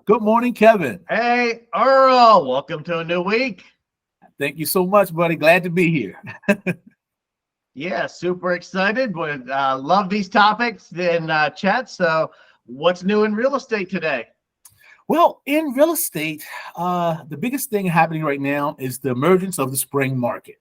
Good morning, Kevin. Hey, Earl, welcome to a new week. Thank you so much, buddy. Glad to be here. Yeah, super excited. Would love these topics in chat. So, what's new in real estate today? Well, in real estate, the biggest thing happening right now is the emergence of the spring market.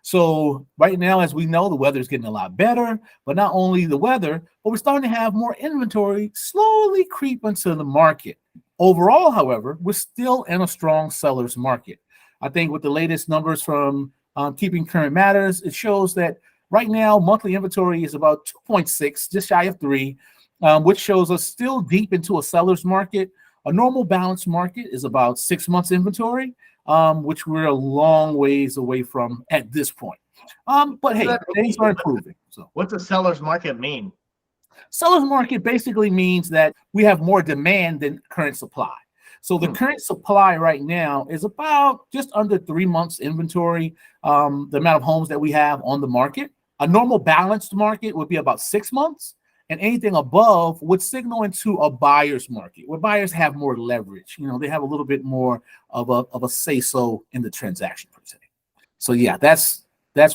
So right now, as we know, the weather is getting a lot better, but not only the weather, but we're starting to have more inventory slowly creep into the market. Overall, however, we're still in a strong seller's market. I think with the latest numbers from Keeping Current Matters, it shows that right now monthly inventory is about 2.6, just shy of 3, which shows us still deep into a seller's market. A normal balanced market is about 6 months inventory, which we're a long ways away from at this point. But hey, things are improving. So, what's a seller's market mean? Seller's market basically means that we have more demand than current supply. So the current supply right now is about just under 3 months inventory, the amount of homes that we have on the market. A normal balanced market would be about 6 months, and anything above would signal into a buyer's market where buyers have more leverage. You know, they have a little bit more of a say-so in the transaction per se. So yeah, that's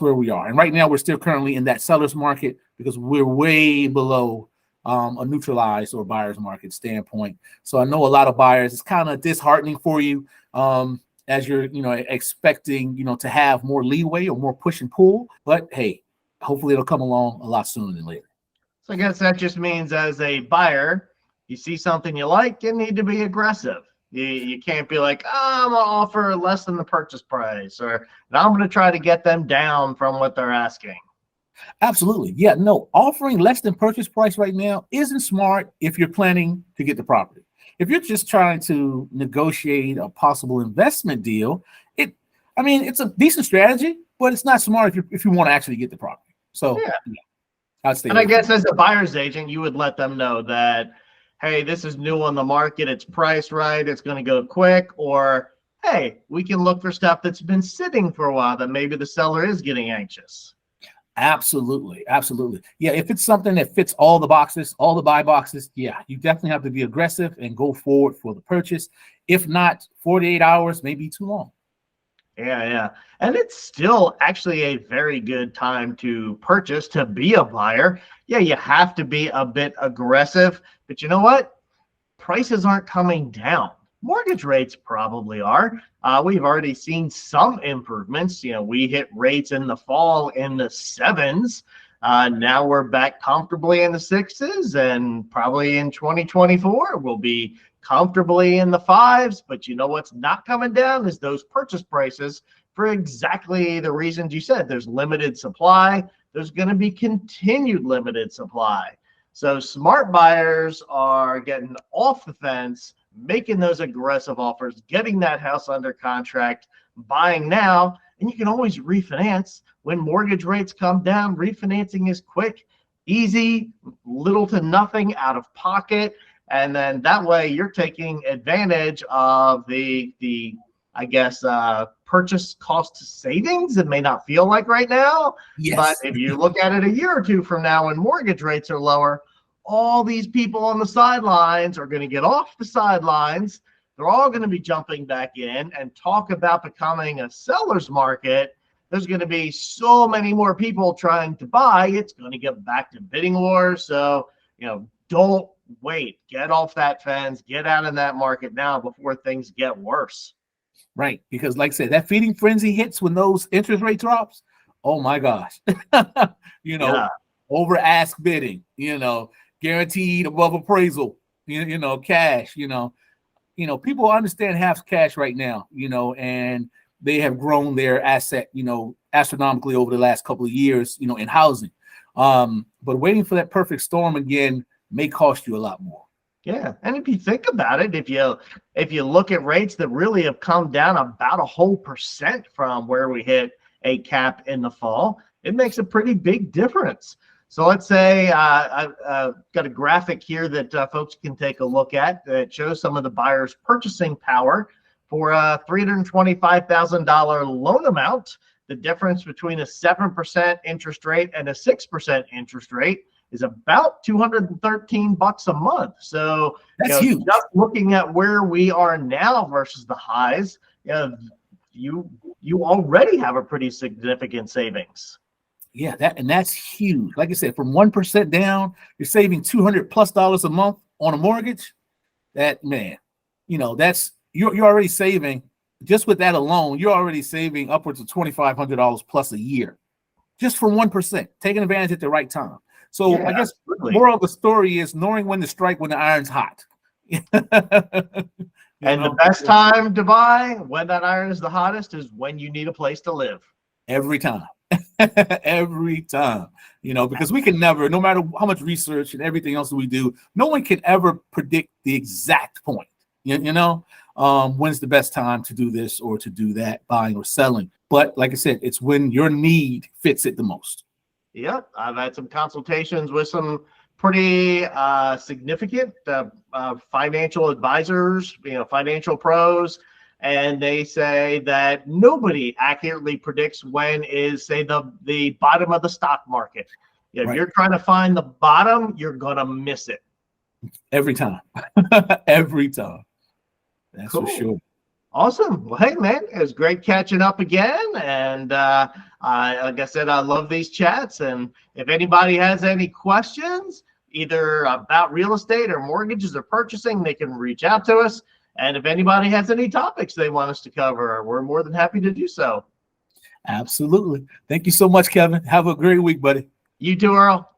where we are. And right now we're still currently in that seller's market because we're way below a neutralized or buyer's market standpoint. So I know a lot of buyers, it's kind of disheartening for you as you're, expecting, to have more leeway or more push and pull. But hey, hopefully it'll come along a lot sooner than later. So I guess that just means as a buyer, you see something you like, you need to be aggressive. You can't be like, I'm going to offer less than the purchase price, or I'm going to try to get them down from what they're asking. Absolutely. Yeah, no, offering less than purchase price right now isn't smart if you're planning to get the property. If you're just trying to negotiate a possible investment deal, it's a decent strategy, but it's not smart if you want to actually get the property. So yeah. I'd say. And I guess as a buyer's agent, you would let them know that, hey, this is new on the market, it's priced right, it's going to go quick, or hey, we can look for stuff that's been sitting for a while that maybe the seller is getting anxious. Absolutely. Yeah, if it's something that fits all the boxes, all the buy boxes, yeah, you definitely have to be aggressive and go forward for the purchase. If not, 48 hours may be too long. Yeah. And it's still actually a very good time to purchase, to be a buyer. Yeah, you have to be a bit aggressive, but you know what? Prices aren't coming down. Mortgage rates probably are. We've already seen some improvements. We hit rates in the fall in the 7s. Now we're back comfortably in the 6s, and probably in 2024 we'll be comfortably in the 5s. But you know what's not coming down is those purchase prices, for exactly the reasons you said. There's limited supply. There's going to be continued limited supply. So smart buyers are getting off the fence, making those aggressive offers, getting that house under contract, buying now, and you can always refinance when mortgage rates come down. Refinancing is quick, easy, little to nothing out of pocket, and then that way you're taking advantage of the purchase cost savings. It may not feel like right now, yes, but if you look at it a year or two from now when mortgage rates are lower, all these people on the sidelines are going to get off the sidelines. They're all going to be jumping back in, and talk about becoming a seller's market. There's going to be so many more people trying to buy. It's going to get back to bidding wars. So, don't wait. Get off that fence. Get out of that market now before things get worse. Right. Because like I said, that feeding frenzy hits when those interest rate drops. Oh my gosh. Over ask bidding, guaranteed above appraisal, cash, people understand half cash right now, and they have grown their asset, astronomically over the last couple of years, in housing. But waiting for that perfect storm again may cost you a lot more. Yeah. And if you think about it, if you look at rates that really have come down about a whole percent from where we hit a cap in the fall, it makes a pretty big difference. So let's say I've got a graphic here that folks can take a look at that shows some of the buyers' purchasing power for a $325,000 loan amount. The difference between a 7% interest rate and a 6% interest rate is about $213 a month. So That's huge. just looking at where we are now versus the highs, you already have a pretty significant savings. Yeah, that's huge. Like I said, from 1% down, you're saving $200+ a month on a mortgage. That, man, that's you're already saving, just with that alone, you're already saving upwards of $2,500 plus a year, just from 1%, taking advantage at the right time. So I guess moral of the story is knowing when to strike when the iron's hot. And the best time to buy when that iron is the hottest is when you need a place to live. Every time. Every time, because we can never, no matter how much research and everything else that we do, no one can ever predict the exact point, when's the best time to do this or to do that, buying or selling. But like I said, it's when your need fits it the most. Yep. I've had some consultations with some pretty significant financial advisors, financial pros. And they say that nobody accurately predicts when is, say, the bottom of the stock market. If you're trying to find the bottom, you're going to miss it. Every time. Every time. That's cool. For sure. Awesome. Well, hey, man, it was great catching up again. And like I said, I love these chats. And if anybody has any questions, either about real estate or mortgages or purchasing, they can reach out to us. And if anybody has any topics they want us to cover, we're more than happy to do so. Absolutely. Thank you so much, Kevin. Have a great week, buddy. You too, Earl.